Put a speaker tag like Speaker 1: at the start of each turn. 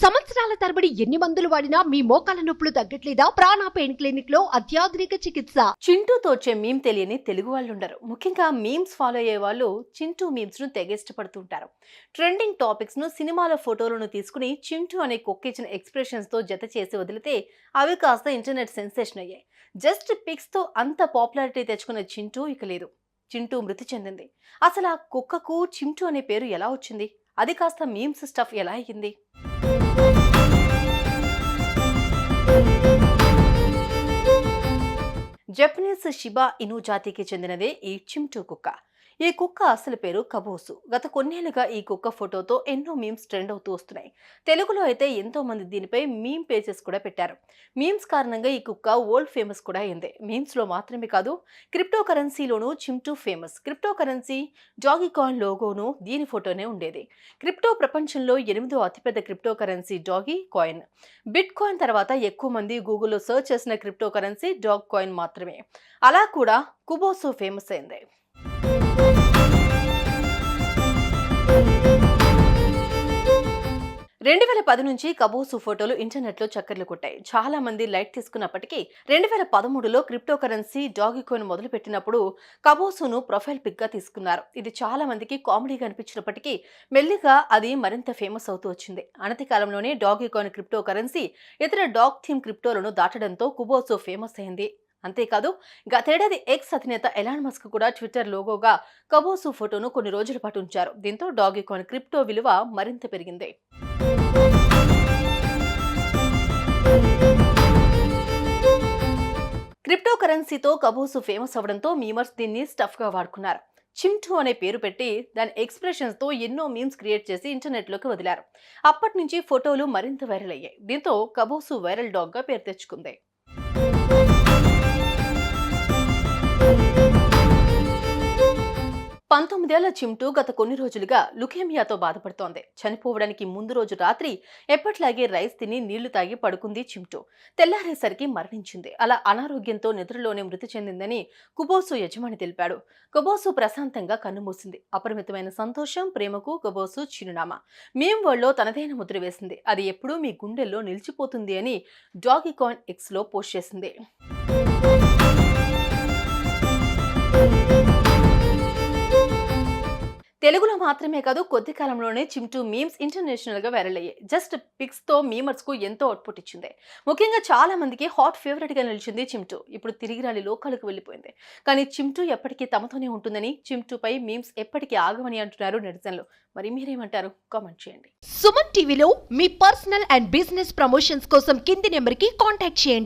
Speaker 1: సంవత్సరాల తరబడి ఎన్ని మందులు వాడినా మీ మోకాల నొప్పులు తగ్గట్లేదా? ప్రాణ పెయిన్ క్లినిక్ లో అత్యాధునిక చికిత్స.
Speaker 2: చింటూతో వచ్చే మీమ్ తెలియని తెలుగు వాళ్ళు ఉండరు. ముఖ్యంగా మీమ్స్ ఫాలో అయ్యే వాళ్ళు చింటూ మీమ్స్ ను తెగ ఇష్టపడుతుంటారు. ట్రెండింగ్ టాపిక్స్ ను సినిమాల ఫోటోలను తీసుకుని చింటూ అనే కుక్కిచ్చిన ఎక్స్ప్రెషన్స్ తో జత చేసి వదిలితే అవి కాస్త ఇంటర్నెట్ సెన్సేషన్ అయ్యాయి. జస్ట్ పిక్స్ తో అంత పాపులారిటీ తెచ్చుకున్న చింటూ ఇక లేదు. చింటూ మృతి చెందింది. అసలు ఆ కుక్కకు చింటూ అనే పేరు ఎలా వచ్చింది? అది కాస్త మీమ్స్ స్టఫ్ ఎలా అయ్యింది? జపనీస్ షిబా ఇను జాతికి చెందినదే ఈ చింటూ కుక్క. ఈ కుక్క అసలు పేరు కబోసు. గత కొన్నేళ్లుగా ఈ కుక్క ఫోటోతో ఎన్నో మీమ్స్ ట్రెండ్ అవుతూ వస్తున్నాయి. తెలుగులో అయితే ఎంతో మంది దీనిపై మీమ్ పేజెస్ కూడా పెట్టారు. మీమ్స్ కారణంగా ఈ కుక్క వరల్డ్ ఫేమస్ కూడా అయింది. మీమ్స్ లో మాత్రమే కాదు, క్రిప్టో కరెన్సీలోనూ Chintu famous. Crypto currency Dogecoin లోగోను దీని ఫోటోనే ఉండేది. క్రిప్టో ప్రపంచంలో 8వ అతిపెద్ద crypto currency Dogecoin. Bitcoin తర్వాత ఎక్కువ మంది గూగుల్లో సర్చ్ చేసిన క్రిప్టో కరెన్సీ డాగ్ కాయిన్ మాత్రమే. అలా కూడా కుబోసు ఫేమస్ అయింది. 2010 నుంచి కబోసు ఫోటోలు ఇంటర్నెట్ లో చక్కర్లు కొట్టాయి. చాలా మంది లైట్ తీసుకున్నప్పటికీ 2013లో క్రిప్టో కరెన్సీ డాగీ కాయిన్ మొదలు పెట్టినప్పుడు కబోసును ప్రొఫైల్ పిక్ గా తీసుకున్నారు. ఇది చాలా మందికి కామెడీగా అనిపించినప్పటికీ మెల్లిగా అది మరింత ఫేమస్ అవుతూ వచ్చింది. అనతి కాలంలోనే డాగీ కాయిన్ క్రిప్టో కరెన్సీ ఇతర డాగ్ థీమ్ క్రిప్టోలను దాటడంతో కుబోసు ఫేమస్ అయింది. అంతేకాదు, గతేడాది ఎక్స్ అధినేత ఎలాన్ మస్క్ కూడా ట్విట్టర్ లోగోగా కబోసు ఫోటోను కొన్ని రోజుల పాటు ఉంచారు. దీంతో డాగీ కాయిన్ క్రిప్టో విలువ మరింత పెరిగింది. క్రిప్టో కరెన్సీతో కబోసు ఫేమస్ అవడంతో మీమర్స్ దీన్ని స్టఫ్ గా వాడుకున్నారు. చింటూ అనే పేరు పెట్టి దాని ఎక్స్ప్రెషన్స్ తో ఎన్నో మీమ్స్ క్రియేట్ చేసి ఇంటర్నెట్ లోకి వదిలారు. అప్పటి నుంచి ఫోటోలు మరింత వైరల్ అయ్యాయి. దీంతో కబోసు వైరల్ డాగ్ గా పేరు తెచ్చుకుంది. 19 ఏళ్ల చింటూ గత కొన్ని రోజులుగా లుకేమియాతో బాధపడుతోంది. చనిపోవడానికి ముందు రోజు రాత్రి ఎప్పట్లాగే రైస్ తిని నీళ్లు తాగి పడుకుంది చింటూ. తెల్లారేసరికి మరణించింది. అలా అనారోగ్యంతో నిద్రలోనే మృతి చెందిందని కుబోసు యజమాని తెలిపాడు. కుబోసు ప్రశాంతంగా కన్నుమూసింది. అపరిమితమైన సంతోషం, ప్రేమకు కుబోసు చిరునామా. మీమ్ వరల్డ్లో తనదైన ముద్ర వేసింది. అది ఎప్పుడూ మీ గుండెల్లో నిలిచిపోతుంది అని డాగీ కాయిన్ ఎక్స్ లో పోస్ట్ చేసింది. తెలుగులో మాత్రమే కాదు, కొద్ది కాలంలోనే చింటూ మీమ్స్ ఇంటర్నేషనల్ గా వైరల్ అయ్యాయి. జస్ట్ పిక్స్ తో మీమర్స్ కు ఎంతో అవుట్పుట్ ఇచ్చింది. ముఖ్యంగా చాలా మందికి హాట్ ఫేవరెట్ గా నిలిచింది చింటూ. ఇప్పుడు తిరిగి రాని లోకాలకు వెళ్లిపోయింది. కానీ చింటూ ఎప్పటికీ తమతోనే ఉంటుందని, చింటూపై మీమ్స్ ఎప్పటికీ ఆగమని అంటున్నారు నెటిజన్లు. మరి మీరేమంటారు? కామెంట్ చేయండి.
Speaker 1: సుమన్ టీవీలో మీ పర్సనల్ అండ్ బిజినెస్ ప్రమోషన్స్ కోసం కింది నెంబర్ కి కాంటాక్ట్ చేయండి.